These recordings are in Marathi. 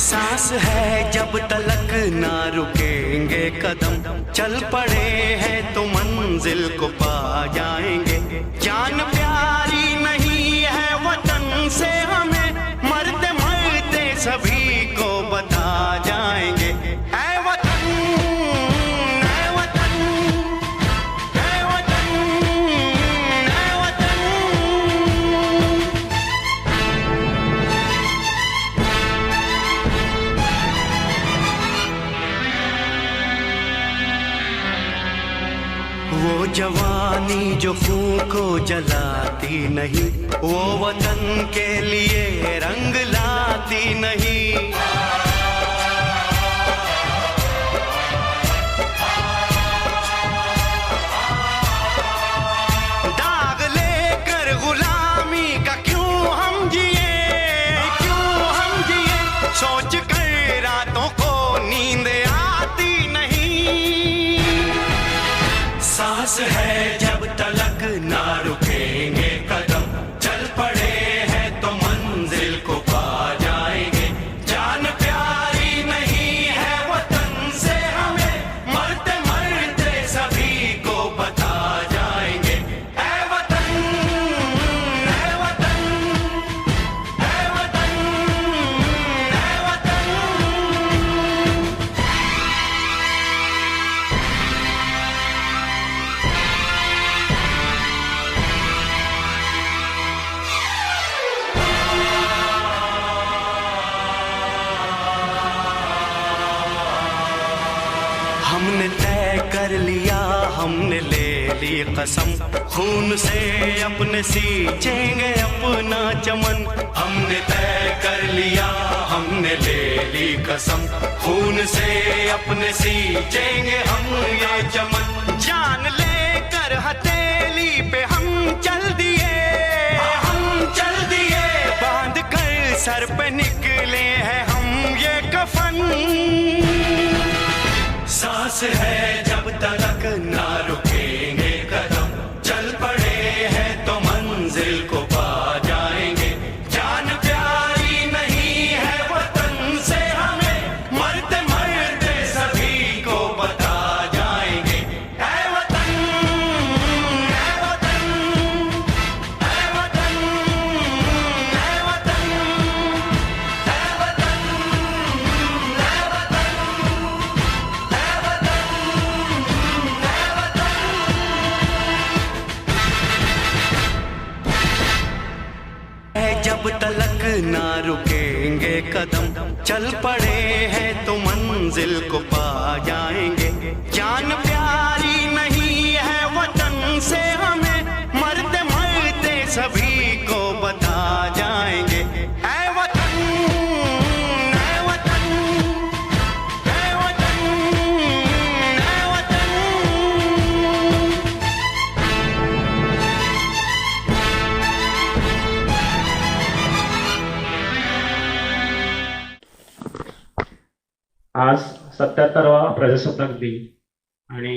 सांस है जब तलक ना रुकेंगे कदम, चल पड़े हैं तो मंजिल को पा जाएंगे। जान प्यारी नहीं है वतन से हमें, मरते मरते सभी को बता जाएंगे। ऐ वतन, ऐ वतन, ऐ वतन, ऐ वतन। वो जवानी जो खून को जलाती नहीं, वो वतन के लिए रंग लाती नहीं। दाग लेकर गुलामी का क्यों हम जिए, क्यों हम जिए, सोच कर रातों को नींद आती नहीं। सांस है जब तलक ना रुकेंगे कदम, चल पड़े हैं तो मंजिल को पा जाएंगे। जान प्यारी नहीं है वतन से हमें, मरते मरते सभी को बता जाएंगे। ऐ वतन, ऐ वतन, ऐ वतन, ऐ वतन। हमने तय कर लिया, हमने ले ली कसम, खून से अपने सींचेंगे अपना चमन। हमने तय कर लिया, हमने ले ली कसम, खून से अपने सींचेंगे हम ये चमन। जान लेकर हथेली पे हम चल दिए, हम चल दिए, बांध कर सर पे निकले हैं हम ये कफन। सांस है जब तलक ना रुकेंगे कदम, चल पड़े हैं तो मंजिल को पा जाएंगे। जान प्यारी नहीं है वतन से हमें, मरते मरते सभी को बता जाएंगे। ऐ वतन, ऐ वतन, ऐ वतन, ऐ वतन, ऐ वतन, ऐ वतन। है जब तलक ना रुकेंगे कदम, चल पड़े हैं तो मंजिल को पा जाएंगे। जान प्यारी नहीं है वतन से हमें, मरते मरते सभी को बता जाएंगे। ऐ वतन, ऐ वतन, ऐ वतन, ऐ वतन। आज 77वा प्रजासत्ताक दिन आणि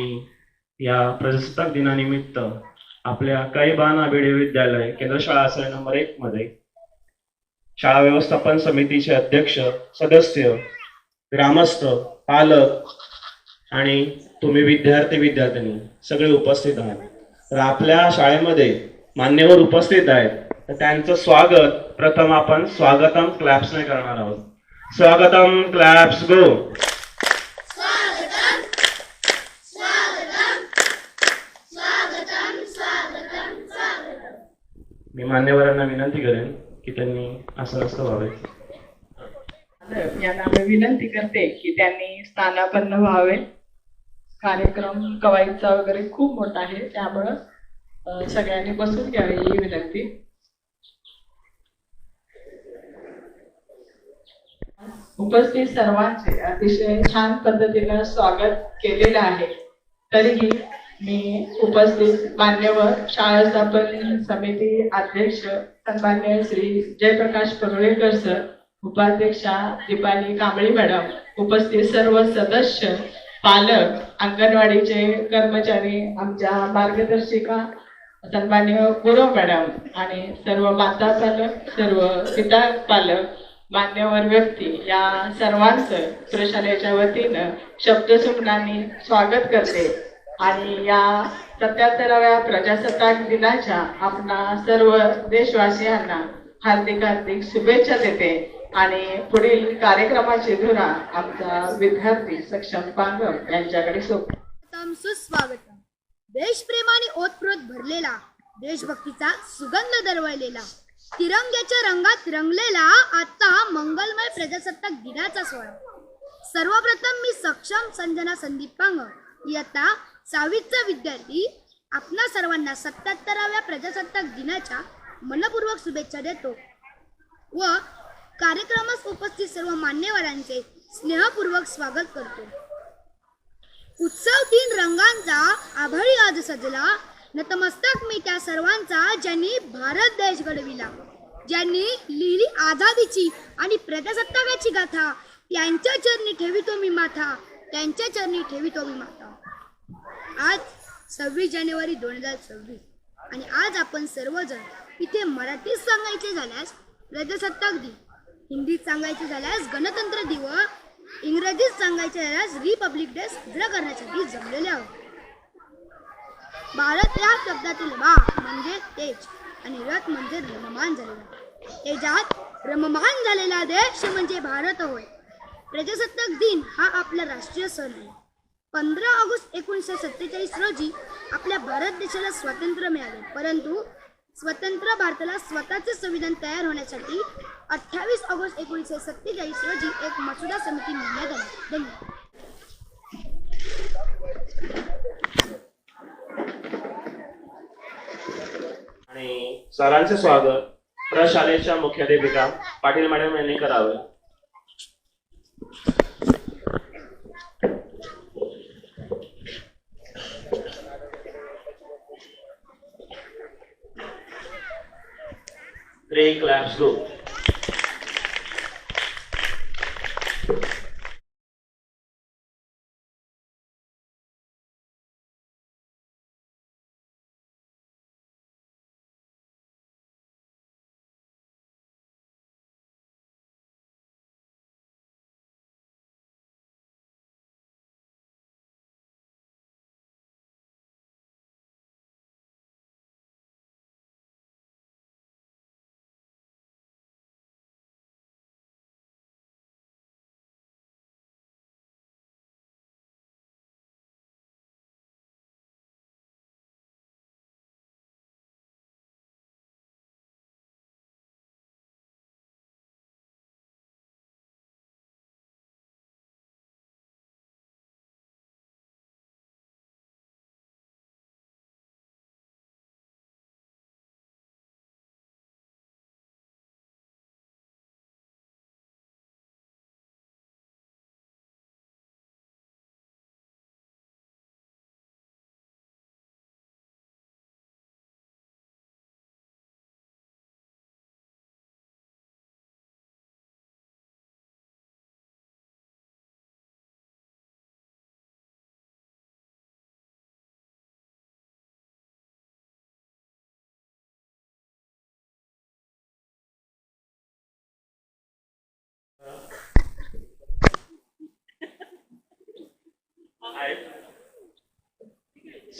या प्रजासत्ताक दिनानिमित्त आपल्या कैबान आबिडे विद्यालय केंद्र शाळा आसरे नंबर 1 मध्ये शाळा व्यवस्थापन समितीचे अध्यक्ष, सदस्य, ग्रामस्थ, पालक आणि तुम्ही विद्यार्थी विद्यार्थिनी सगळे उपस्थित आहात। तर आपल्या शाळेमध्ये मान्यवर उपस्थित आहेत, तर त्यांचं स्वागत प्रथम आपण स्वागतम क्लॅप्सने करणार आहोत। स्वागतम क्लॅप्स गो। स्वागतम स्वागतम स्वागतम स्वागतम स्वागतम। मी मान्यवरांना विनंती करेन की त्यांनी आसनस्थ व्हावे। यांना मी विनंती करते की त्यांनी स्थानापन्न व्हावे। कार्यक्रम कवायतचा वगैरे खूप मोठा आहे, त्यामुळं सगळ्यांनी बसून घ्यावी ही विनंती। उपस्थित सर्वांचे अतिशय छान पद्धतीनं स्वागत केलेलं आहे। तरीही मी उपस्थित मान्यवर शाळा स्थापन समिती अध्यक्ष सन्मान्य श्री जयप्रकाश परुळेकर सर, उपाध्यक्षा दीपाली कांबळी मॅडम, उपस्थित सर्व सदस्य, पालक, अंगणवाडीचे कर्मचारी, आमच्या मार्गदर्शिका सन्मान्य गुरव मॅडम आणि सर्व माता पालक, सर्व पिता पालक, मान्यवर व्यक्ती या सर्वांचं प्रशालेच्या वतीनं शब्दसुमनांनी स्वागत करते आणि या 77व्या प्रजासत्ताक दिनाच्या आपणा सर्व देशवासियांना हार्दिक हार्दिक शुभेच्छा देते आणि पुढील कार्यक्रमाची धुरा आमचा विद्यार्थी सक्षम पांगम यांच्याकडे सोपतो. सुस्वागतम. देशप्रेमाने ओतप्रोत भरलेला, देशभक्तीचा सुगंध दरवळलेला, तिरंग्याच्या रंगात रंगलेला आजचा हा मंगलमय प्रजासत्ताक दिनाचा सोहळा. सर्वप्रथम मी सक्षम संजना संदीप पांगम इयत्ता 6वीचा विद्यार्थी आपणा सर्वांना 77व्या प्रजासत्ताक दिनाच्या मनपूर्वक शुभेच्छा देतो व कार्यक्रमास उपस्थित सर्व मान्यवरांचे स्नेहपूर्वक स्वागत करतो. उत्सव 3 रंगांचा आभाळी आज सजला. नतमस्तक मी त्या सर्वांचा ज्यांनी भारत देश घडविला, ज्यांनी लिहिली आझादीची आणि प्रजासत्ताकाची गाथा. त्यांच्या चरणी ठेवितो मी माथा, त्यांच्या चरणी ठेवितो मी माथा. आज 26 जानेवारी 2026 आणि आज आपण सर्वजण इथे मराठीत सांगायचे झाल्यास प्रजासत्ताक दिन, हिंदीत सांगायचे झाल्यास गणतंत्र दिवस, इंग्रजीत सांगायचे झाल्यास रिपब्लिक डे साजरा करण्यासाठी जमलेले आहोत. भारत या शब्दातील बा म्हणजे तेज आणि रथ म्हणजे रममान झालेला. तेजात रममान झालेला देश म्हणजे भारत होय. प्रजासत्ताक दिन हा आपला राष्ट्रीय सण आहे. 15 ऑगस्ट 1947 रोजी आपल्या भारत देशाला स्वातंत्र्य मिळाले, परंतु स्वतंत्र भारताला स्वतःचे संविधान तयार होण्यासाठी 28 ऑगस्ट 1947 रोजी एक मसुदा समिती नेमण्यात आली. धन्यवाद. आणि सरांचे स्वागत प्रशालेच्या मुख्याध्यापिका पाटील मॅडम यांनी करावे. Three claps go.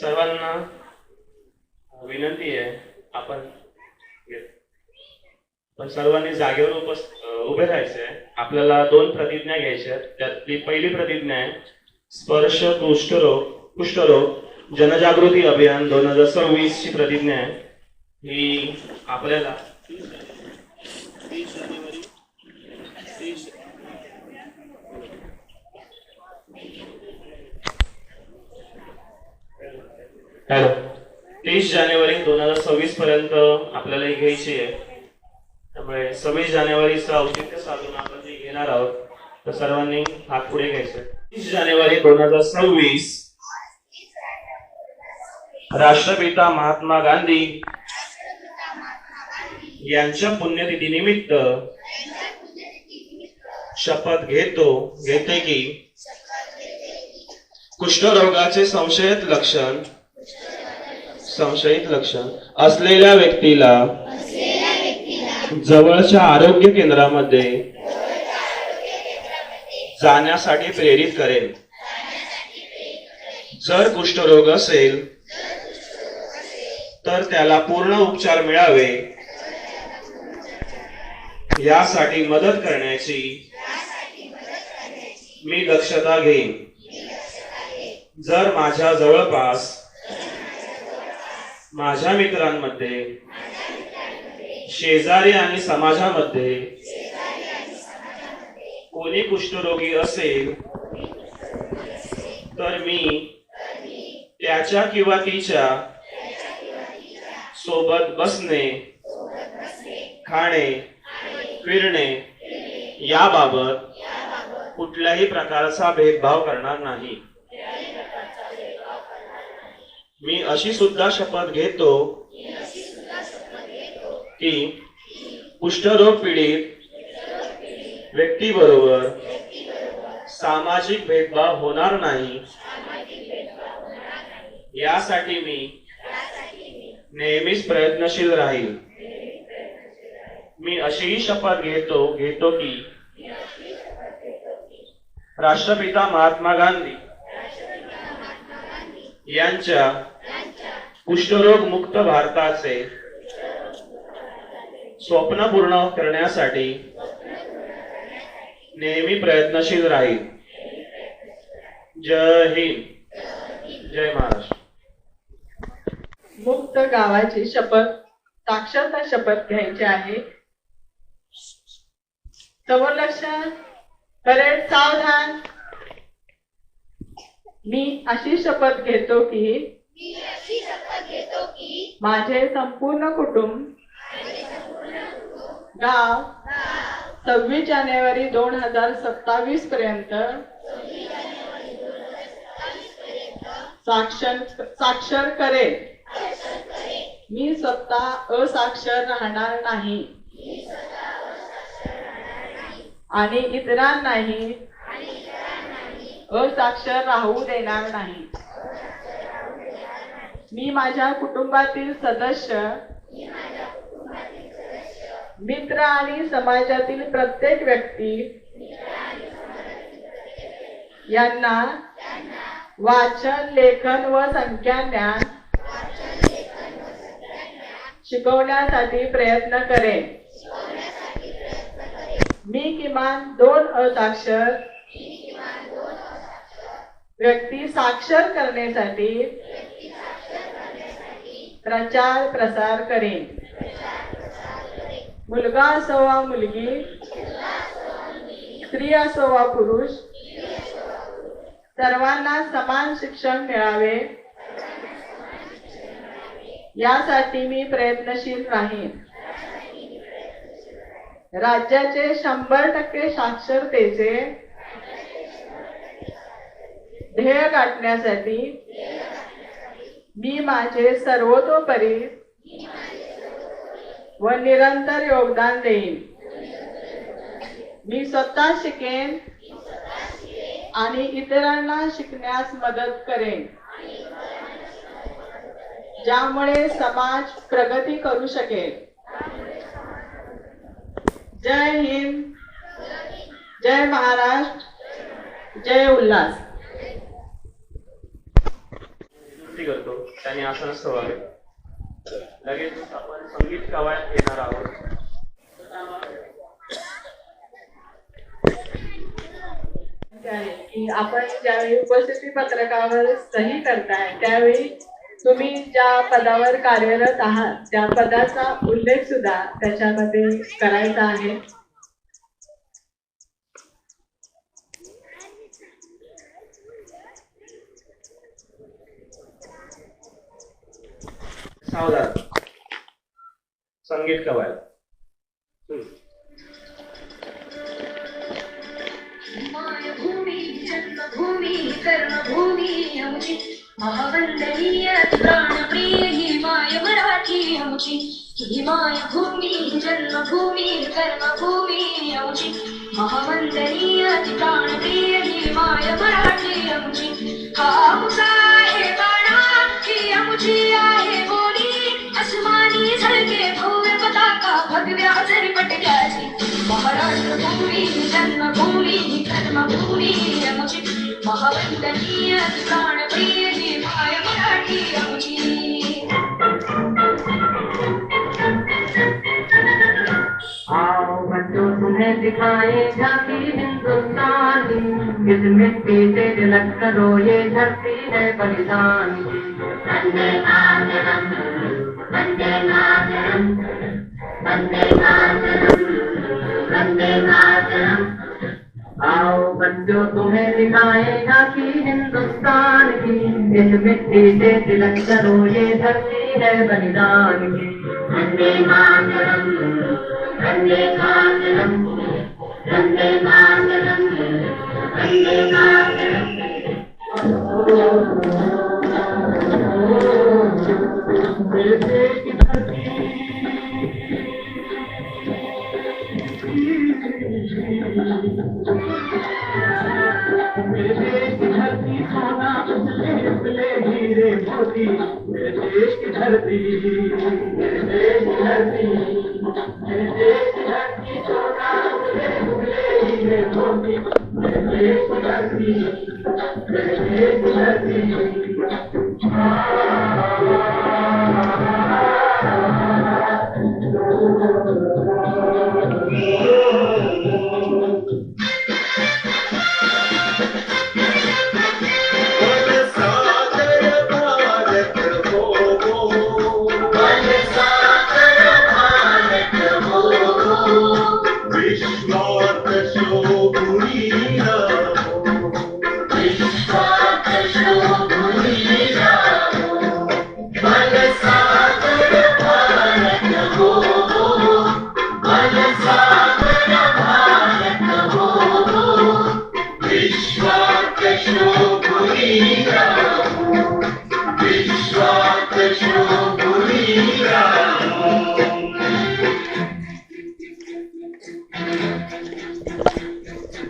सर्वांना विनंती आहे, आपण सर्वांनी जागेवर उभे राहायचे आहे. आपल्याला 2 प्रतिज्ञा घ्यायच्या आहेत. त्यातली पहिली प्रतिज्ञा आहे स्पर्श कुष्ठरोग जनजागृती अभियान 2026 ची प्रतिज्ञा आहे. ही आपल्याला 30 जानेवारी 2026 पर्यंत आपल्याला ही घ्यायची आहे. त्यामुळे 26 जानेवारीचं औचित्य साधून आपण जी घेणार आहोत तर सर्वांनी हात पुढे घ्यायचे. 30 जानेवारी 2026 राष्ट्रपिता महात्मा गांधी यांच्या पुण्यतिथी निमित्त शपथ घेते की कुष्ठरोगाचे संशयित लक्षण असलेल्या व्यक्तीला जवळच्या आरोग्य केंद्रामध्ये जाण्यासाठी प्रेरित करेन. जर कुष्ठरोग असेल तर त्याला पूर्ण उपचार मिळावे यासाठी मदत करण्याची मी दक्षता घेईन. जर माझ्या जवळपास माझ्या मित्रांमध्ये, शेजारी आणि समाजामध्ये कोणी कुष्ठरोगी असेल तर मी त्याच्या किंवा तिच्या सोबत बसणे, खाणे, फिरणे याबाबत कुठल्याही प्रकारचा भेदभाव करणार नाही. मी अशी सुद्धा शपथ घेतो की कुष्ठरोग पीडित व्यक्तीबरोबर सामाजिक भेदभाव होणार नाही यासाठी मी नेहमीच प्रयत्नशील राहील. मी अशीही शपथ घेतो की राष्ट्रपिता महात्मा गांधी यांच्या कुष्ठरोग मुक्त भारताचे स्वप्न पूर्ण करण्यासाठी नेहमी प्रयत्नशील राहील. जय हिंद, जय महाराष्ट्र. मुक्त गावाची शपथ, साक्षरता शपथ घ्यायची आहे. समोर लक्ष, परेड, सावधान. मी अशी शपथ घेतो की माझे संपूर्ण कुटुंब गाव 26 जानेवारी 2027 पर्यंत साक्षर करेल. मी स्वतः असाक्षर राहणार नाही आणि इतरांनाही असाक्षर राहू देणार नाही. मी माझ्या कुटुंबातील सदस्य, मित्र आणि समाजातील प्रत्येक व्यक्ती यांना वाचन, लेखन व संख्याज्ञान शिकवण्यासाठी प्रयत्न करेन. मी किमान 2 असाक्षर व्यक्ती साक्षर करण्यासाठी प्रचार प्रसार करेन. मुलगा असो वा मुलगी, स्त्री असो वा पुरुष, सर्वांना समान शिक्षण मिळावे यासाठी मी प्रयत्नशील राहीन. राज्याचे 100% साक्षरतेचे ध्येय गाठण्यासाठी मी माझे सर्वतोपरी व निरंतर योगदान देईन. मी स्वतः शिकेन आणि इतरांना शिकण्यास मदत करेन, ज्यामुळे समाज प्रगती करू शकेल. जय हिंद, जय महाराष्ट्र, जय उल्हास. विनंती करतो त्यांनी आसनस्थ व्हावे. लगेच आपण संगीत कवायत घेणार आहोत. की आपण ज्यावेळी उपस्थिती पत्रकावर सही करताय त्यावेळी तुम्ही ज्या पदावर कार्यरत आहात त्या पदाचा उल्लेख सुद्धा त्याच्यामध्ये करायचा आहे. सावधान. संगीत कवायत. मायभूमी जन्मभूमी कर्मभूमी आमची महावंदनीय प्राणप्रिय ही माय मराठी आमची. ही मायभूमी जन्मभूमी कर्मभूमी आमची महावंदनीय प्राणप्रिय ही माय मराठी आमची. हा आमचा आहे बाणा, ही आमची आहे बोली, अस्मानी झळके भव्य पताका. भगव्या पटक्याची महाराष्ट्र भूमी जन्मभूमी कर्मभूमी आमची महावंदनीय प्राणप्रिय ही माय मराठी आमची आओ बच्चों तुम्हें दिखाएगा कि हिंदुस्तानी इस मिट्टी से तिलक करो ये धरती है बलिदान की वंदे मातरम वंदे मातरम वंदे मातरम वंदे मातरम। आओ बच्चों तुम्हें दिखाएगा कि हिंदुस्तान की इस मिट्टी से तिलक करो ये धरती है बलिदान की वंदे मातरम वंदे मातरम वंदे मातरम वंदे मातरम। मेरे देश की धरती सोना उछले हीरे मोती मेरे देश की धरती मेरे देश की धरती मेरे देश की धरती सोना उछले हीरे मोती मेरे देश की धरती मेरे देश की धरती।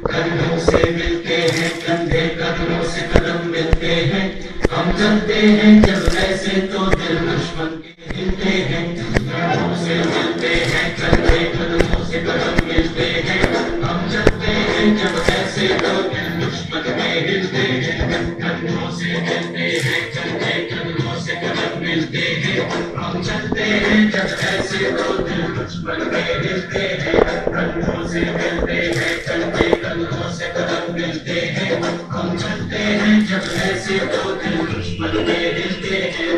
कदमों से मिलते हैं कंधे कदमों से कदम मिलते हैं हम चलते हैं जब ऐसे तो दिल दुश्मन के हिलते हैं। कदमों से मिलते हैं कंधे कदमों से कदम मिलते हैं हम चलते हैं जब ऐसे तो दिल दुश्मन के हिलते हैं। कदमों से मिलते हैं कंधे कदमों से कदम मिलते हैं हम चलते हैं जब ऐसे तो दिल दुश्मन के हिलते हैं। कदमों से मिलते हैं कंधे कदमों से कदम मिलते हैं हम चलते हैं जब ऐसे तो दिल दुश्मन के हिलते हैं।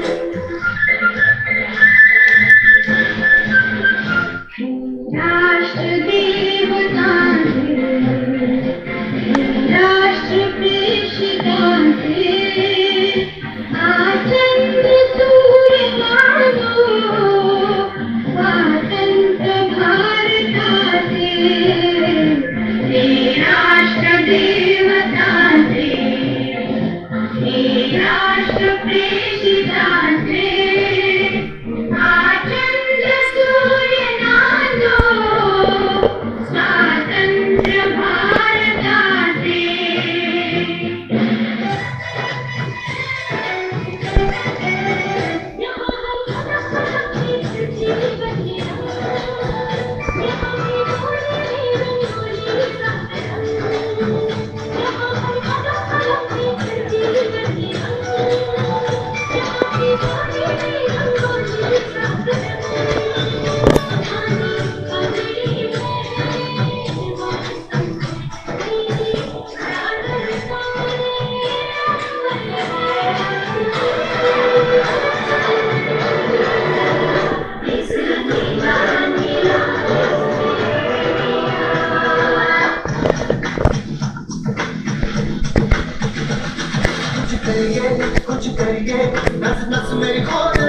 कुछ करिए नस नस मेरी खोले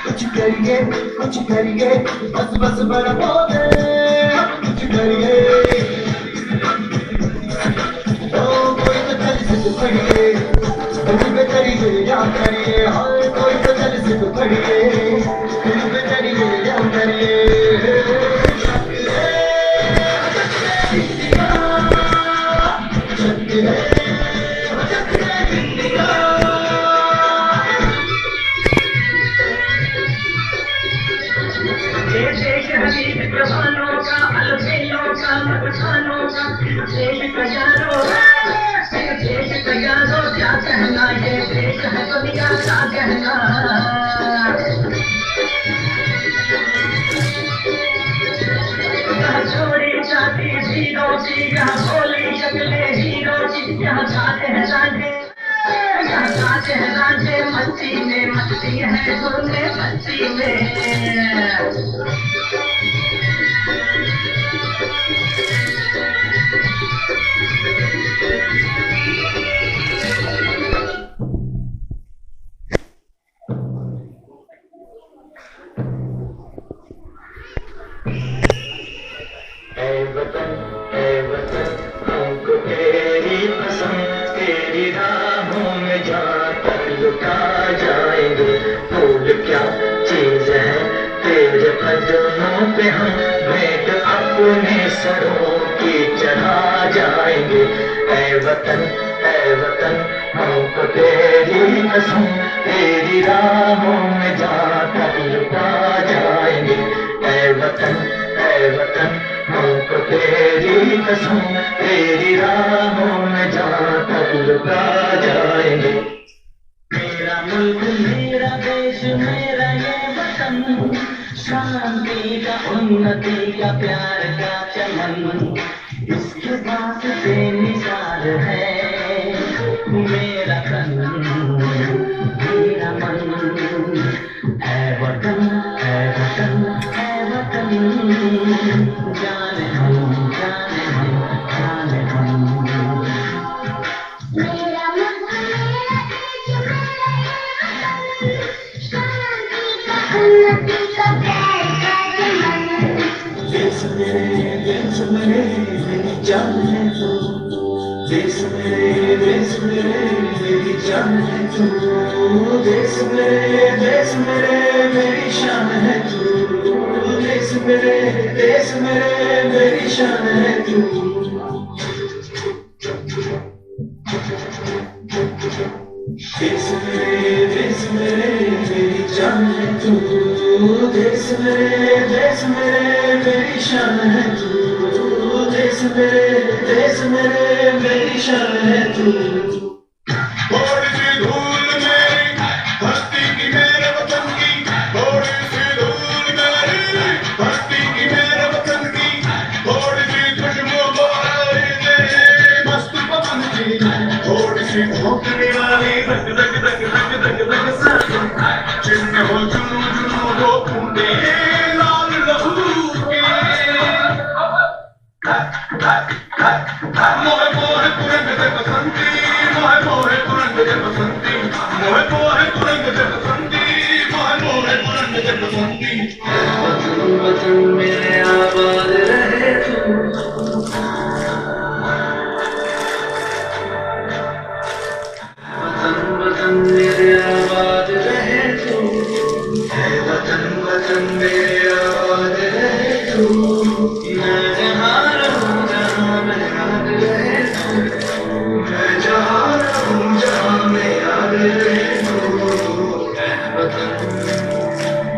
कुछ करिए कुछ करिए बस बस बड़ा बोले कुछ करिए कोई तो चल से तो खड़िए तुम पे करिए या करिए कोई तो चल से तो खड़िए तुम पे करिए या करिए। हबीब जवानों का अलबेलों का मकानों का देश तैयारो देश तैयारो क्या कहना ये देश है दुनिया का कहना यहाँ छोड़ी जाती हीरो की यहाँ बोली शक्लें हीरो की यहाँ जाते हैं रांझे यहाँ जाते हैं रांझे मस्ती में मस्ती है सोने मस्ती में हमको तेरी कसम तेरी राहों में जाकर लुटा जाएंगे फूल क्या चीज है तेरे कदमों पे हम भेंट अपने सरों की चढ़ा जाएंगे ऐ वतन हमको तेरी कसम तेरी राहों में जाकर लुटा जाएंगे ऐ वतन हमको तेरी कसम तेरी राहों में जाकर लुटा जाएंगे मेरा मुल्क मेरा देश मेरा ये वतन शांति का उन्नति का प्यार का चमन इसके पास बेमिसाल है मेरा तन मेरा मन है वतन जाने हम मेरा मुल्क उन्नति का प्यार का चमन देश मेरे मेरी जान है तू देश मेरे मेरी जान है तू देश मेरे मेरी शान है तू देश मेरे मेरी शान है तू देश मेरे मेरी जान है तू देश मेरे मेरी शान है तू देश मेरे मेरी शान है तू थोड़ी सी धूल मेरी हस्ती की मेरे वतन की थोड़ी सी धूल मेरी हस्ती की मेरे वतन की थोड़ी सी खुशबू बोली तेरे मस्त पवन की थोड़ी सी धोखने वाली धक धक धक धक धक धक सांसों जिनमें हो जुनू जुनू हो बूंदे लाल लहू के मोहे मोहे तुरंग दे बसंती मोहे मोहे तुरंग दे बसंती मोहे मोहे तुरंग दे बसंती मोहे मोहे तुरंग दे बसंती वतन मेरे आबाद रहे तू वतन मेरे आबाद रहे तू वतन मेरे आबाद रहे तू मैं जहाँ रहूँ जहाँ मैं याद रहे तू मैं जहाँ रहूँ जहाँ मैं याद रहे तू ऐ वतन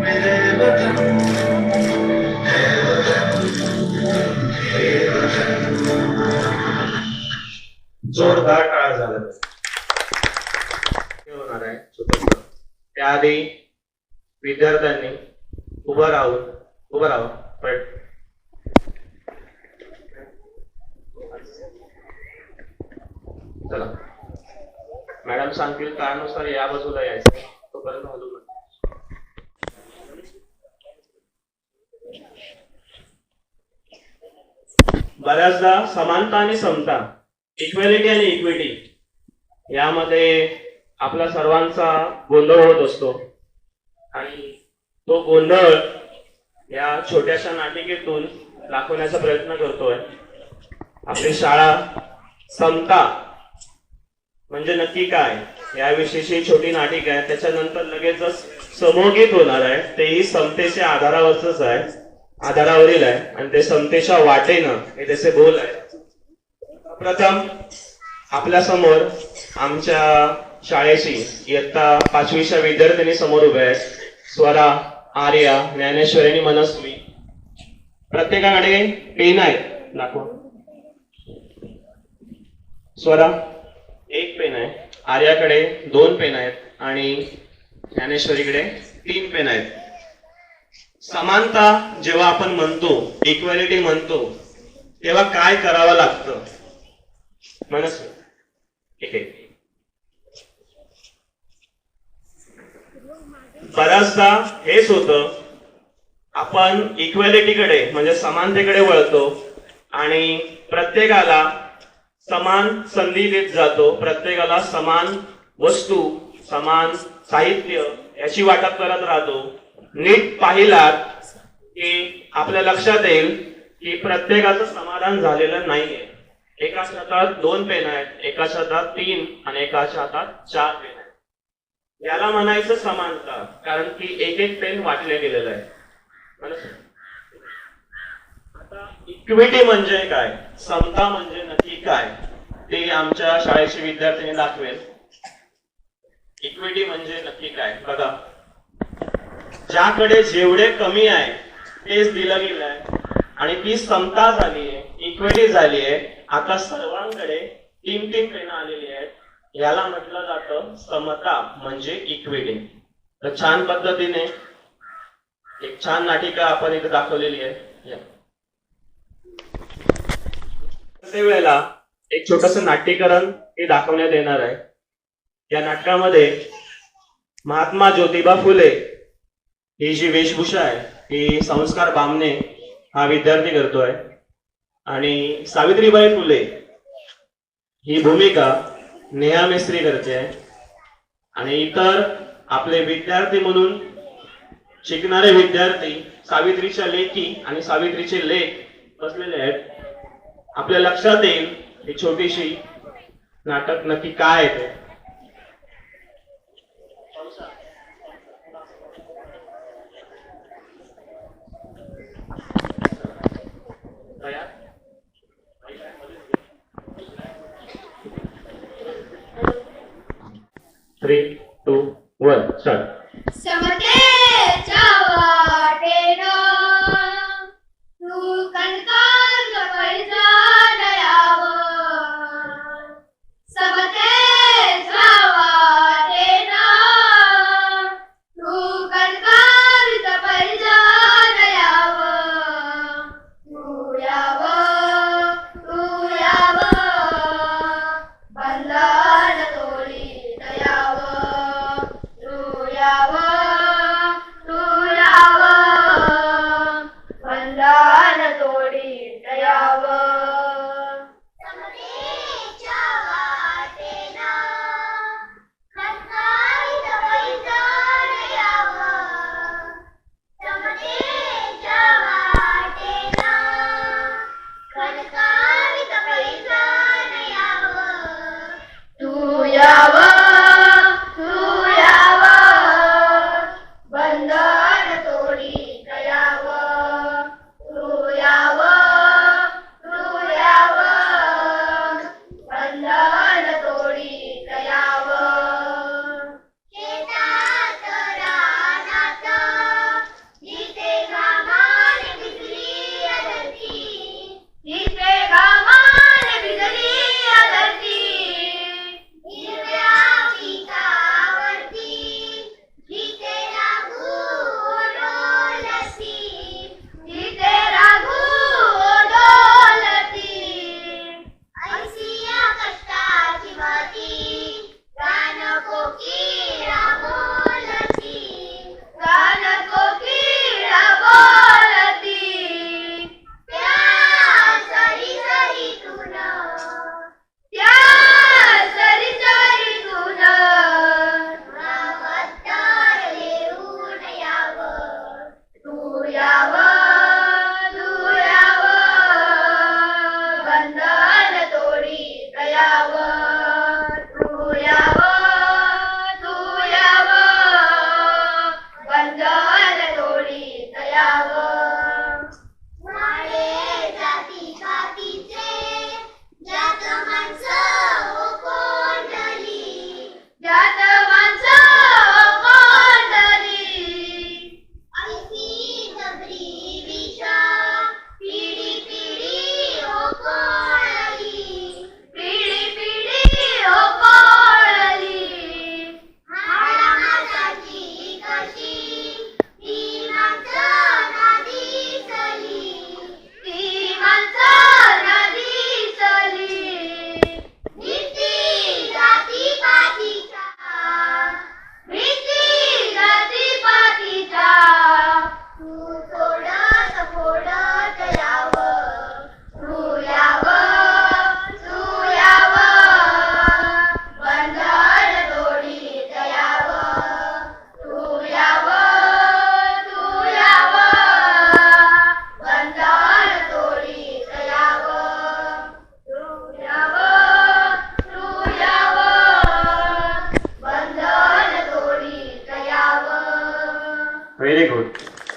मेरे वतन जोरदार टाळ झाला होणार आहे छोटंसं. त्याआधी विद्यार्थ्यांनी उभं राहावं पण चला मॅडम सांगतील त्यानुसार या बाजूला यायचं तोपर्यंत हलू नका. बऱ्याचदा समानता आणि समता इक्वॅलिटी आणि इक्विटी यामध्ये आपला सर्वांचा गोंधळ होत असतो आणि तो गोंधळ या छोट्याशा नाटिकेतून दाखवण्याचा प्रयत्न करतोय. आपली शाळा समता म्हणजे नक्की काय याविषयीची छोटी नाटिक आहे. त्याच्यानंतर लगेचच समूहगीत होणार आहे. तेही समतेच्या आधारावरील आहे आणि ते समतेच्या वाटेनं हे त्याचे बोल आहे. प्रथम आपल्या समोर आमच्या शाळेची इयत्ता 5वीच्या विद्यार्थिनी समोर उभ्या आहेत. स्वरा, आर्या, ज्ञानेश्वरी आणि मनस्वी. प्रत्येकाकडे पेन आहेत, दाखवा. स्वरा एक पेन आहे, आर्याकडे 2 पेन आहेत आणि ज्ञानेश्वरीकडे 3 पेन आहेत. समानता जेव्हा आपण म्हणतो, इक्वॅलिटी म्हणतो, तेव्हा काय करावं लागतं? मनस्वी ठीक आहे. बऱ्याचदा हेच होतं, आपण इक्वॅलिटीकडे म्हणजे समानतेकडे वळतो आणि प्रत्येकाला समान संधी देत जातो, प्रत्येकाला समान वस्तू, समान साहित्य याची वाटप करत राहतो. नीट पाहिलात की आपल्या लक्षात येईल की प्रत्येकाचं समाधान झालेलं नाहीये. एकाच्या हातात 2 पेन आहेत, एकाच्या हातात 3 आणि एकाच्या हातात 4 पेन आहेत. याला म्हणायचं समानता, कारण की एक एक पेन वाटले गेलेलं आहे. आता इक्विटी म्हणजे काय, समता म्हणजे नक्की काय, ते आमच्या शाळेचे विद्यार्थ्यांनी दाखवेल. इक्विटी म्हणजे नक्की काय बघा. ज्याकडे जेवढे कमी आहे तेच दिलं गेलं आहे आणि ती समता झाली आहे, इक्विटी झाली आहे. आता सर्वांकडे 3-3 पेन आलेली आहेत. याला म्हटलं जातं समता म्हणजे इक्विटी. तर छान पद्धतीने एक छान नाटिका आपण इथे दाखवलेली आहे. वेळेला एक छोटस नाट्यकरण हे दाखवण्यात येणार आहे. या नाटकामध्ये महात्मा ज्योतिबा फुले ही जी वेशभूषा आहे ही संस्कार बामणे हा विद्यार्थी करतोय आणि सावित्रीबाई फुले ही भूमिका नेहा मेस्त्री करते आणि इतर आपले विद्यार्थी म्हणून शिकणारे विद्यार्थी सावित्रीच्या लेखी आणि सावित्रीचे लेख बसलेले आहेत. आपल्या लक्षात येईल ही छोटीशी नाटक नक्की काय आहे ते. Three, 2, 1, start. समतेच्या वाटेनं तू कणकांच्या पैजाण्यावर, समतेच्या वाटेनं तू कणकांच्या पैजाण्यावर, तू यावं, तू यावं, बंधन तोडीत यावं.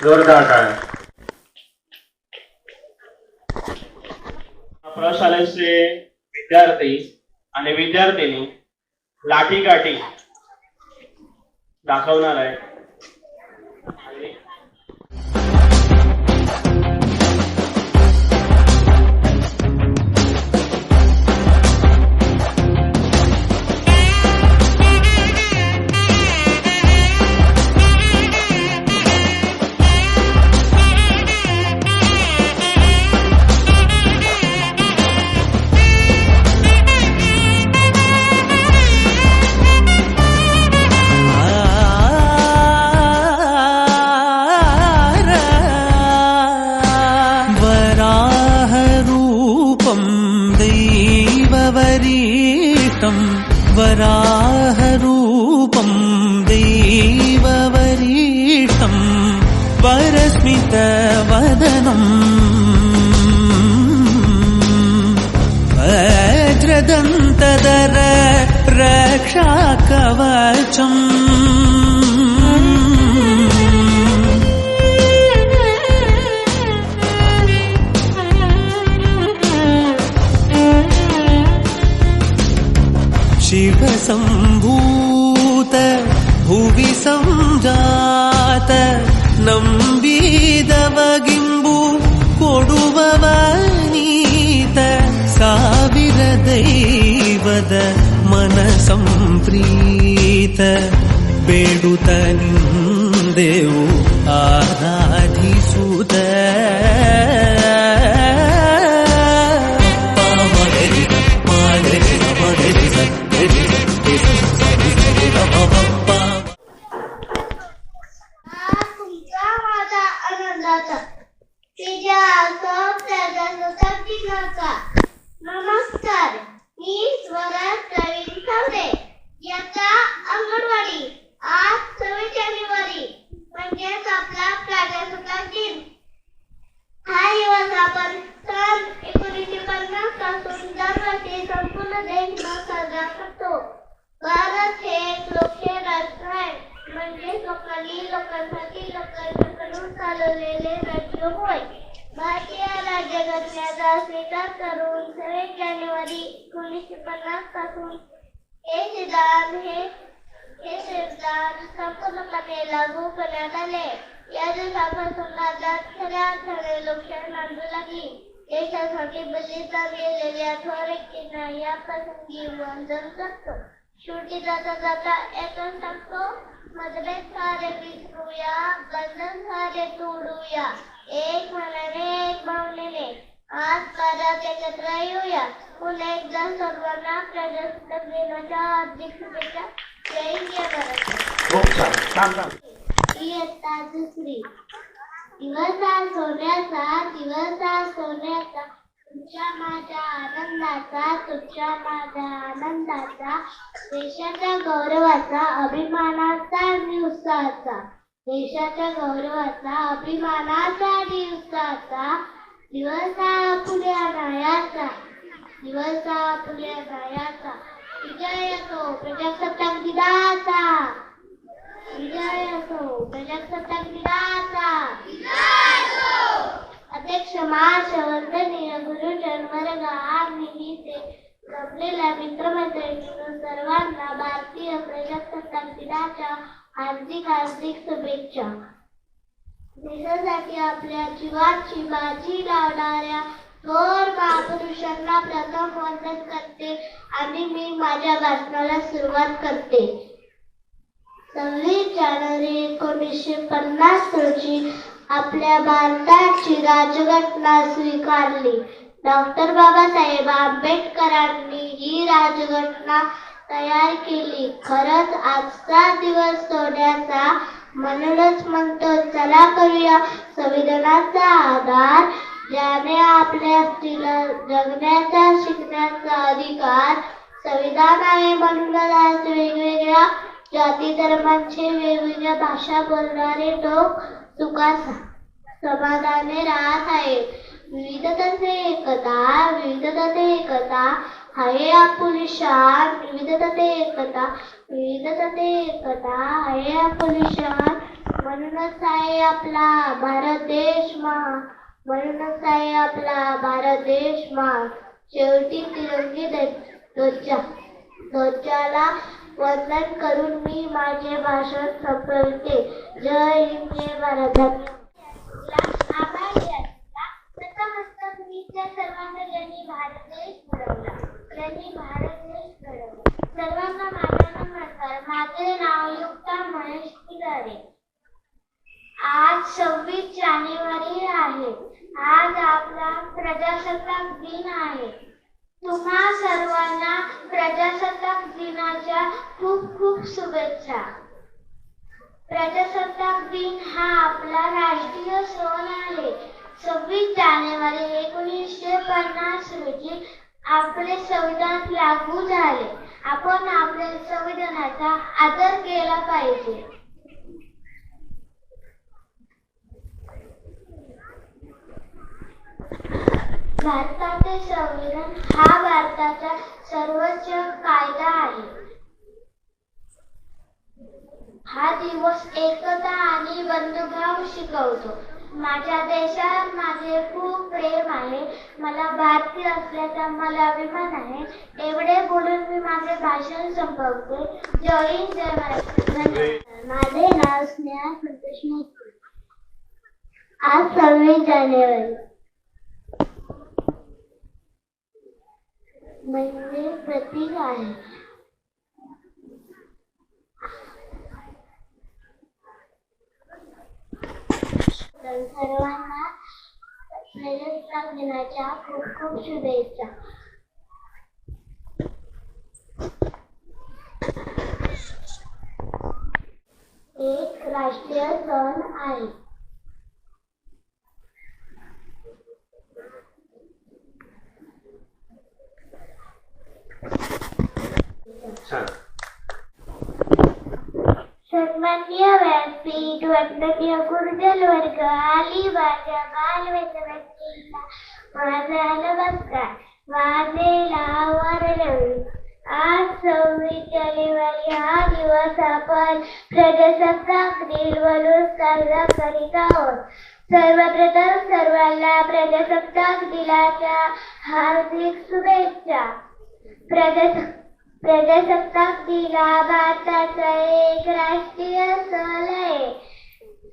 जोरदार टाळ्या. प्रशालेचे विद्यार्थी आणि विद्यार्थिनी लाठी काठी दाखवणार आहे. वराहरूपं दैववरीष्टं वरस्मितवदनं वज्रदन्तधर रक्षाकवचम् शिवसम्भूत भुवि संजात नम्बिदवगिम्बु कोडुववनीत ಸಾವಿರ ದೈವದ ಮನಸಂಪ್ರೀತ ಬೇಡುತ್ತ ನಿಂದೆವು ಆರಾಧಿಸುತ್ತ तुमचा माझा आनंदाचा तिच्या प्रजासत्ताक दिनाचा नमस्कार. मी स्वराज प्रवीण खावडे. याचा अंगणवाडी आज 26 जानेवारी म्हणजेच आपला प्रजासत्ताक दिन. हा दिवस आपण सन 1950 पासून दरवर्षी संपूर्ण देशभर साजरा करतो. भारत हे एक लोकशाही राष्ट्र आहे, म्हणजे लोकांनी लोकांसाठी लोकांकडून चालवलेले राज्य होय. भारतीय राज्यघटनेचा स्वीकार करून 26 जानेवारी 1950 पासून हे संविधान संपूर्णपणे लागू करण्यात आले. या दिवसापासून राज्यात खऱ्या अर्थाने लोकशाही नांदू लागली. देशासाठी बलिदान गेलेल्या थोर व्यक्तींना या प्रसंगी वंदन करतो. शेवटी जाता जाता एकच सांगतो, मतभेद सारे विसरूया, बंधन सारे तोडूया, एक मनाने एक भावनेने आज परत एकत्र येऊया. पुन्हा एकदा सर्वांना प्रजासत्ताक दिनाच्या हार्दिक शुभेच्छा. जय हिंद, जय भारत. इयत्ता दुसरी. दिवस हा सोन्याचा, दिवस हा सोन्याचा, तुमच्या माझ्या आनंदाचा, तुमच्या माझ्या आनंदाचा, देशाच्या गौरवाचा, अभिमानाचा आणि उत्साहाचा, देशाच्या गौरवाचा, अभिमानाचा आणि उत्साहाचा दिवस हा फुले अनायाचा, दिवस हा फुले अनायाचा. विजय असो प्रजासत्ताक दिनाचा, विजय असो प्रजासत्ताक दिनाचा. अध्यक्ष महाशवंदनीय गुरुजन वर्ग आणि ते जमलेल्या मित्रमैत्रिणींना सर्वांना भारतीय प्रजासत्ताक दिनाच्या हार्दिक शुभेच्छा. देशासाठी आपल्या जीवाची बाजी लावणाऱ्या थोर महापुरुषांना प्रथम वंदन करते आणि मी माझ्या भाषणाला सुरुवात करते. 26 जानेवारी 1950 रोजी आपल्या भारताची राज्यघटना स्वीकारली. डॉक्टर बाबासाहेब आंबेडकरांनी ही राज्यघटना तयार केली. खरंच आजचा दिवस सोन्याचा, म्हणूनच म्हणतो चला करूया संविधानाचा आधार. ज्याने आपल्या स्त्रीला जगण्याचा शिकण्याचा अधिकार. संविधान आहे म्हणून आज वेगवेगळ्या जाती धर्मांचे वेगवेगळ्या भाषा बोलणारे लोक सुखात समाधाने राहत आहेत. विविधतेचे एकता, विविधतेचे एकता आहे आपली शान. विविधतेचे एकता, विविधतेचे एकता आहे आपली शान. म्हणूनच आहे आपला भारत देश महान, म्हणूनच आहे आपला भारत देश महान. शेवटी तिरंगी ध्वजाला वंदन करून मी माझे भाषण संपवते. जय हिंद, जय भारत. आभारी असला नतमस्तक मी त्या सर्वांना ज्यांनी भारत देश घडवला, ज्यांनी भारत देश घडवला. सर्वांना माझा नमस्कार. माझे नाव युक्ता महेश पिलारे. आज 26 जानेवारी आहे. आज आपला प्रजासत्ताक दिन आहे. तुम्हा सर्वांना प्रजासत्ताक दिनाच्या खूप खूप शुभेच्छा. प्रजासत्ताक दिन हा आपला राष्ट्रीय सण आहे. 26 जानेवारी 1950 रोजी आपले संविधान लागू झाले. आपण आपल्या संविधानाचा आदर केला पाहिजे. भारताचे संविधान हा भारताचा सर्वोच्च कायदा आहे. हा दिवस एकता आणि बंधुभाव शिकवतो. माझ्या देशात माझे खूप प्रेम आहे. मला भारतीय असल्याचा मला अभिमान आहे. एवढे बोलून मी माझे भाषण संपवते. जय हिंद, जय महाराष्ट्र. माझे नाव स्नेहा संतोष नाईक. आज 26 जानेवारी म्हणजे प्रतीक आहे. सर्वांना प्रजासत्ताक दिनाच्या खूप खूप शुभेच्छा. एक राष्ट्रीय सण आहे. सन्माननीय व्यासपीठ, वंदनीय गुरुजन वर्ग, अलिबागच्या बालविद्यार्थ्यांना माझा नमस्कार. माझे नाव वरलवी. आज 26 जानेवारी हा दिवस आपण प्रजासत्ताक दिन म्हणून साजरा करीत आहोत. सर्वप्रथम सर्वांना प्रजासत्ताक दिनाच्या हार्दिक शुभेच्छा. प्रजासत्ताक दिन हा भारताचा एक राष्ट्रीय सण आहे.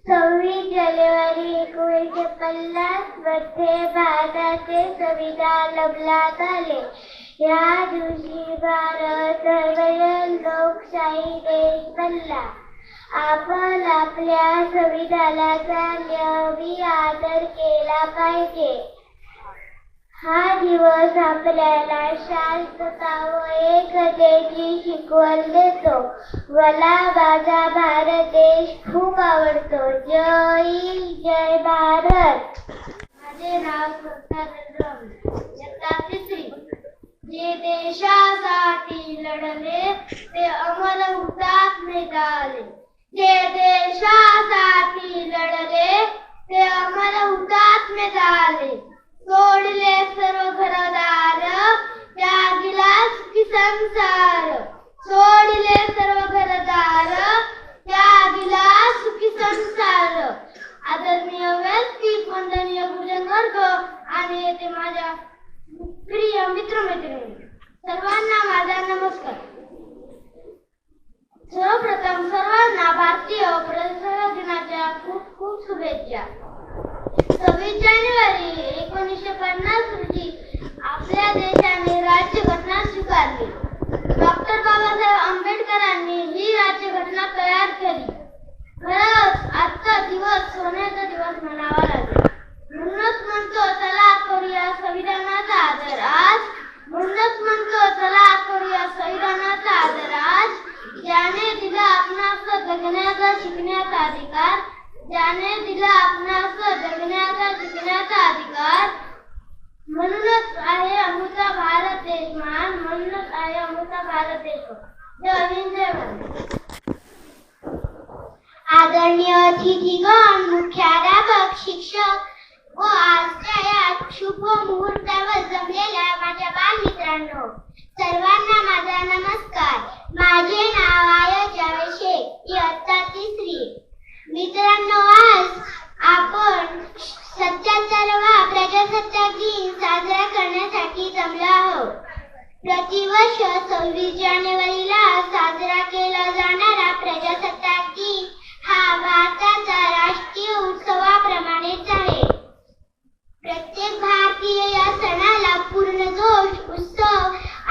26 जानेवारी 1950 मध्ये भारताचे संविधान अंमलात आले. या दिवशी भारत सर्वजण लोकशाही देश बनला. आपण आपल्या संविधानाचा नेहमी आदर केला पाहिजे. हा दिवस आपल्याला शांतता व एकतेची शिकवण देतो. मला माझा भारत देश खूप आवडतो. जय हिंद, जय भारत. माझे नाव इयत्ता 3री. जे देशासाठी लढले ते अमर हुतात्मे झाले. जे देशासाठी लढले ते अमर हुतात्मे झाले. सोडले सर्व घरदार, त्यागिला सुखी संसार. सोडले सर्व घरदार, त्यागिला सुखी संसार. आदरणीय व्यासपीठ, वंदनीय गुरुजन वर्ग आणि येथे माझ्या प्रिय मित्रमैत्रिणी, सर्वांना माझा नमस्कार. सर्वप्रथम सर्वांना भारतीय प्रजासत्ताक दिनाच्या खूप खूप शुभेच्छा. 26 जानेवारी 1950 रोजी आपल्या देशाने राज्यघटना स्वीकारली. डॉक्टर बाबासाहेब आंबेडकरांनी ही राज्यघटना तयार केली. खरंच आजचा दिवस सोन्याचा दिवस म्हणावा लागेल. म्हणूनच म्हणतो चला करूया संविधानाचा आदर आज. म्हणूनच म्हणतो चला करूया संविधानाचा आदर आज. ज्याने दिला आपणास जगण्याचा शिकण्याचा अधिकार, ज्याने दिला आपणास जगण्याचा शिकण्याचा अधिकार. म्हणूनच आहे अमृता भारत देश महान. म्हणूनच आहे अमृता भारत देश. जय हिंद, जय भारत. आदरणीय अतिथीगण, मुख्याध्यापक, शिक्षक व आजच्या या शुभ मुहूर्तावर जमलेल्या माझ्या बालमित्रांनो, सर्वांना माझा नमस्कार. माझे नाव आहे जावेद शेख, इयत्ता 3री. मित्रांनो, आज आपण 77वा प्रजासत्ताक दिन साजरा करण्यासाठी जमलो आहोत. प्रतिवर्ष 26 जानेवारीला साजरा केला जाणारा प्रजासत्ताक दिन हा भारताचा राष्ट्रीय उत्सवाप्रमाणेच आहे. प्रत्येक भारतीय या सणाला पूर्ण जोश, उत्सव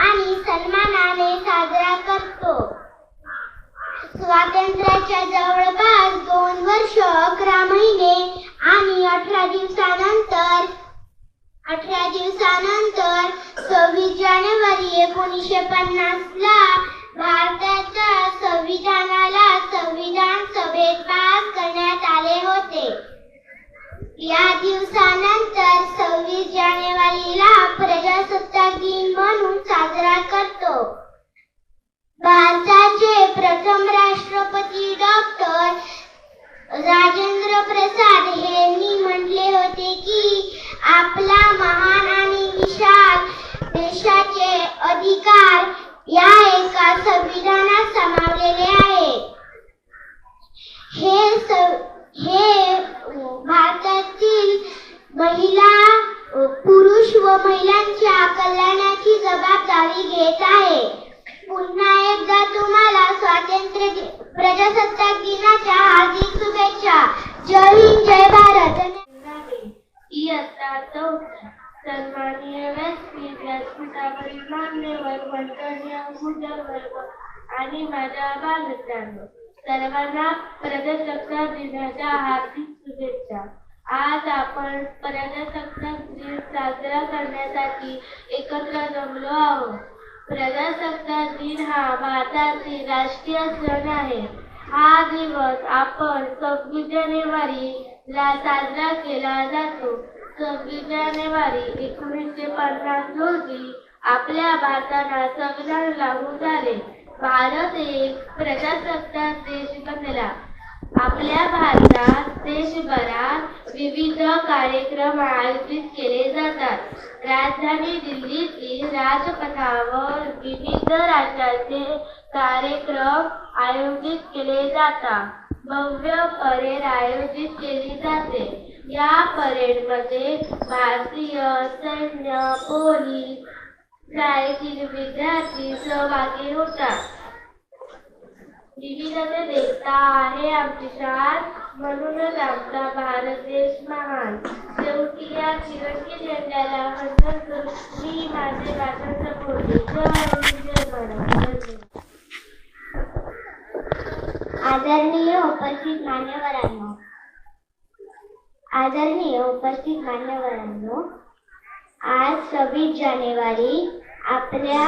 आणि सन्मानाने साजरा करतो. स्वातंत्र्याच्या जवळपास 2 वर्ष 11 महिने आणि 18 दिवसानंतर 26 जानेवारी 1950 ला भारताच्या संविधानाला संविधान सभेत पास करण्यात आले होते. या दिवसानंतर 26 जानेवारीला प्रजासत्ताक दिन म्हणून साजरा करतो. भारताचे प्रथम राष्ट्रपती डॉक्टर राजेंद्र प्रसाद यांनी म्हटले होते की आपला महान आणि विशाल देशाचे अधिकार या एका संविधानात सामावलेले आहेत. हे भारतातील महिला, पुरुष व महिलांच्या कल्याणाची जबाबदारी घेत आहे. पुन्हा एकदा तुम्हाला प्रजासत्ताक दिनाच्या हार्दिक शुभेच्छा. जय हिंद, जय भारत. इयत्ता 4 सन्माननीय व्यासपीठ, व्यासपीठावरील मान्यवर, वंदनीय गुरुवर्ग आणि माझ्या बालमित्रांनो, सर्वांना प्रजासत्ताक दिनाच्या हार्दिक शुभेच्छा. आज आपण प्रजासत्ताक दिन साजरा करण्यासाठी एकत्र जमलो आहोत. प्रजासत्ताक दिन हा भारतातील राष्ट्रीय सण आहे. हा दिवस आपण 26 जानेवारीला साजरा केला जातो. 26 जानेवारी 1950 रोजी आपल्या भारताला संविधान लागू झाले. भारत एक प्रजासत्ताक देश बनला. आपल्या भारतात देशभरात विविध कार्यक्रम आयोजित केले जातात. राजधानी दिल्लीतील राजपथावर विविध राज्याचे कार्यक्रम आयोजित केले जातात. भव्य परेड आयोजित केली जाते. या परेडमध्ये भारतीय सैन्य, पोलीस, शाळेतील विद्यार्थी सहभागी होतात. विविधतेत एकता आहे आमची शान, म्हणूनच आमचा भारत देश महान. शेवटी या तिरंगी झेंड्याला वंदन करून मी माझे भाषण संपवले. जय हिंद, जय भारत. आदरणीय उपस्थित मान्यवरांनो, आज 26 जानेवारी आपल्याला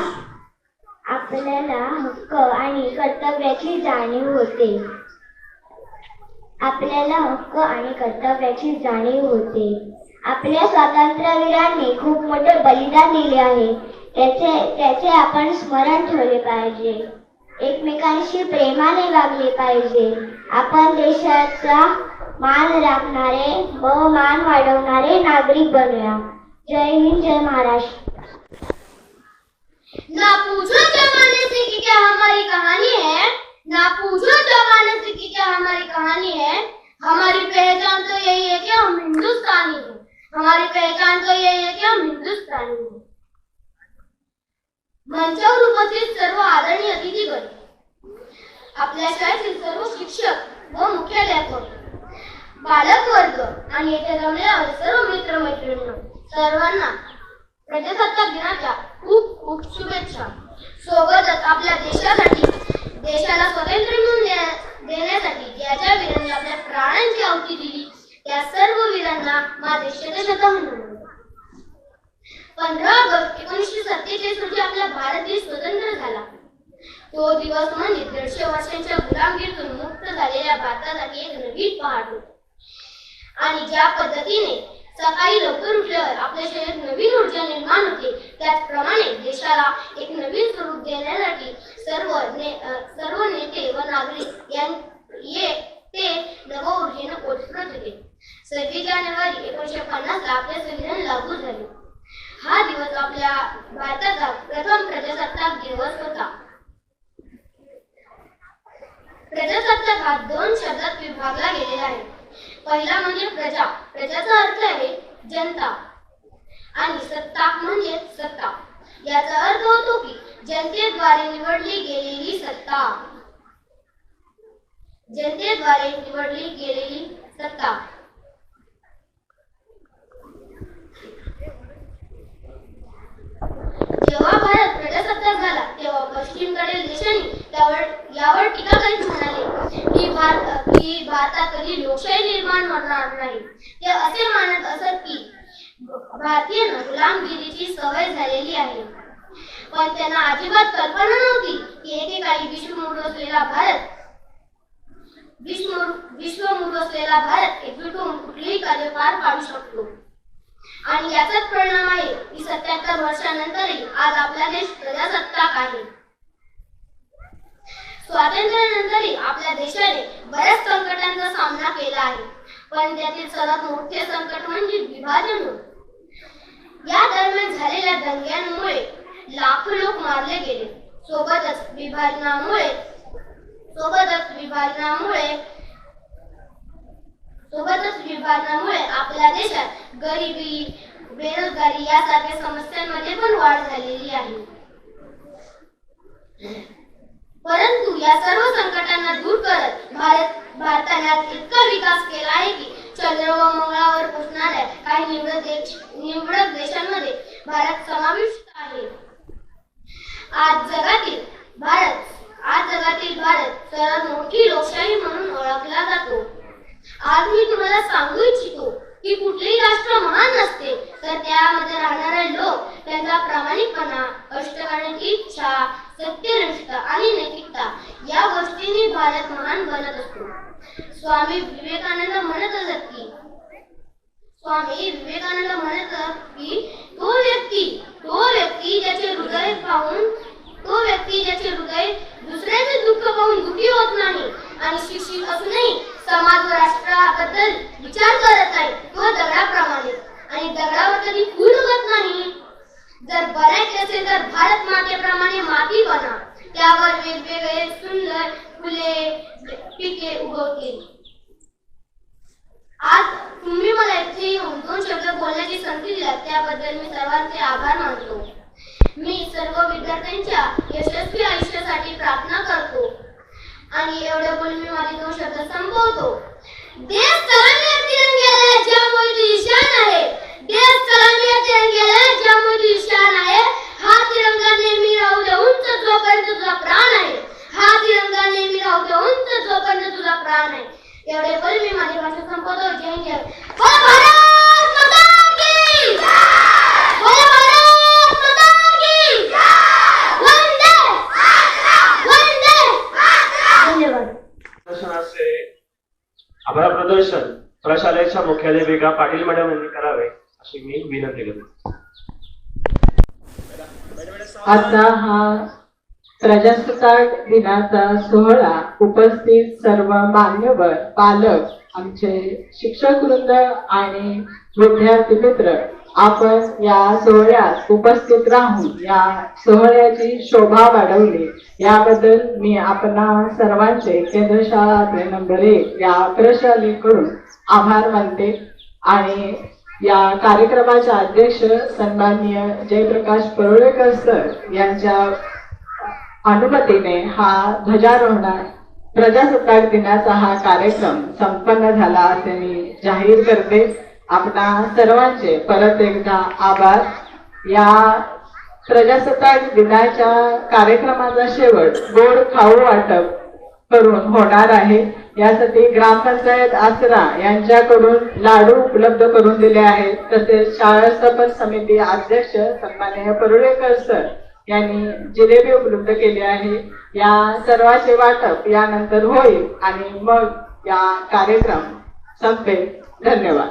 हक्क आणि कर्तव्याची जाणीव होते. आपल्या स्वातंत्र्यवीरांनी खूप मोठे बलिदान दिले आहे. त्याचे आपण स्मरण ठेवले पाहिजे. एकमेकांशी प्रेमाने वागले पाहिजे. आपण देशाचा मान राखणारे व मान वाढवणारे नागरिक बनूया. जय हिंद, जय महाराष्ट्र. ना पूछो जमाने से कि क्या हमारी कहानी है, ना पूछो जमाने से कि क्या हमारी कहानी है. हमारी पहचान तो यही है कि हम हिंदुस्तानी हैं. मंचावर उपस्थित सर्व आदरणीय अतिथीगण, आपल्या शाळेतील सर्व शिक्षक व मुख्याध्यापक, बालक वर्ग आणि येथे जमलेल्या सर्व मित्रमैत्रिणींनो, सर्वांना प्रजासत्ताक दिनाच्या खूप खूप शुभेच्छा. सोबतच आपल्या देशाला स्वातंत्र्य मिळवून देण्यासाठी ज्या वीरांनी आपल्या प्राणांची आहुती दिली, त्या सर्व वीरांना माझे शतशत नमन. 15 ऑगस्ट 1947 रोजी आपला भारत देश स्वतंत्र झाला. तो दिवस म्हणजे 150 वर्षांच्या गुलामगिरीतून मुक्त झालेल्या भारतासाठी एक नवीन पहाट होता. आणि ज्या पद्धतीने सकाळी लवकर उठल्यावर आपल्या शरीरात नवीन ऊर्जा निर्माण होते, त्याचप्रमाणे देशाला एक नवीन स्वरूप देण्यासाठी सर्व नेते व नागरिक ते नवऊर्जेने ओतप्रत होते. 26 जानेवारी 1950 ला आपले संविधान लागू झाले. हा दिवस आपल्या भारताचा प्रथम प्रजासत्ताक दिवस होता. प्रजासत्ताक हा 2 शब्दात विभागला गेलेला आहे. पहिला म्हणजे प्रजा. प्रजाचा अर्थ आहे जनता आणि सत्ताक म्हणजे सत्ता. याचा अर्थ होतो की जनतेद्वारे निवडली गेलेली सत्ता. जनतेद्वारे निवडली गेलेली सत्ता. जेव्हा भारत प्रजासत्ताक झाला तेव्हा पश्चिमेकडील देशांनी यावर टीका करीत म्हणाले की भारतात कधी लोकशाही निर्माण होणार नाही. ते असे मानत असत की भारतीयांना गुलामगिरीची सवय झालेली आहे. पण त्यांना अजिबात कल्पना नव्हती की एकेकाळी विश्वमूळ असलेला भारत एकजूट होऊन कुठलेही कार्य पार पाडू शकतो. आणि याचाच परिणाम आहे की 77 वर्षांनंतरही आज आपला देश प्रजासत्ताक आहे. स्वातंत्र्यानंतरही आपल्या देशाने बऱ्याच संकटांचा सामना केला आहे. पण त्यातील सर्वात मोठे संकट म्हणजे विभाजन होय. या दरम्यान झालेल्या दंग्यांमुळे लाखो लोक मारले गेले. सोबतच विभाजनामुळे आपल्या देशात गरिबी, बेरोजगारी यासारख्या समस्यांमध्ये पण वाढ झालेली आहे. परंतु या सर्व संकटांना दूर करत भारताने आज इतका विकास केला आहे की चंद्र व मंगळावर पोहोचणाऱ्या काही निवडक देशांमध्ये भारत समाविष्ट आहे. आज जगातील भारत सर्वात मोठी लोकशाही म्हणून ओळखला जातो. आज मी तुम्हाला सांगू इच्छितो की कुठलेही राष्ट्र महान नसते, तर त्यामध्ये राहणारे लोक त्यांचा प्रामाणिकपणा, कष्ट करण्याची इच्छा, सत्यनिष्ठा आणि नैतिकता या गोष्टींनी भारत महान बनत असतो. स्वामी विवेकानंद म्हणत असत की तो व्यक्ती ज्याचे हृदय दुसऱ्याचे दुःख पाहून दुःखी होत नाही आणि शिक्षित असूनही समाज व राष्ट्राबद्दल विचार करत नाही, तो दगडाप्रमाणे आणि दगडावर कधी फूल उगत नाही. जर बनायचे असेल तर भारत मातेप्रमाणे माती बना, त्यावर वेगवेगळे सुंदर फुले, पिके उगवतील. आज तुम्ही मला इथे येऊन 2 शब्द बोलण्याची संधी दिल्यात त्याबद्दल मी सर्वांचे आभार मानतो. मी सर्व विद्यार्थ्यांच्या यशस्वी आयुष्यासाठी प्रार्थना करतो आणि एवढे बोलून मी माझे 2 शब्द संपवतो. देश सलामी तिरंग्याला ज्यामुळे तुझी शान आहे. देश सलामी तिरंग्याला ज्यामुळे तुझी शान आहे. हा तिरंगा नेहमी राहू दे उंच जोपर्यंत तुझा प्राण आहे. हा तिरंगा नेहमी राहू दे उंच जोपर्यंत तुझा प्राण आहे. एवढे बोलून मी माझी भाषण संपवतो. जय हिंद. भारत माता की जय. भारत माता की जय. वंदे वंदे. धन्यवाद. प्रदर्शनाचे आभार प्रदर्शन प्रशालेच्या मुख्याध्यापिका पाटील मॅडम यांनी करावे अशी मी विनंती करतो. आता हा प्रजासत्ताक दिनाचा सोहळा उपस्थित सर्व मान्यवर, पालक, आमचे शिक्षक वृंद आणि विद्यार्थी मित्र आपण या सोहळ्यात उपस्थित राहून या सोहळ्याची शोभा वाढवली याबद्दल मी आपणा सर्वांचे केंद्र शाळा नंबर 1 या प्रशालेकडून आभार मानते. आणि या कार्यक्रमाचे अध्यक्ष सन्माननीय जयप्रकाश परुळेकर सर यांच्या अनुमतीने हा ध्वजारोहण प्रजासत्ताक दिनाचा हा कार्यक्रम संपन्न झाला असे मी जाहीर करते. आपणा सर्वांचे परत एकदा आभार. या प्रजासत्ताक दिनाच्या कार्यक्रमाचा शेवट गोड खाऊ वाटप करून होणार आहे. यासाठी ग्रामपंचायत आसरा यांच्याकडून लाडू उपलब्ध करून दिले आहेत. तसेच शाळा स्थापन समिती अध्यक्ष सन्माननीय परुळेकर सर यांनी जिलेबी उपलब्ध केली आहे. या सर्वांचे वाटप यानंतर होईल आणि मग या कार्यक्रम संपेल. धन्यवाद.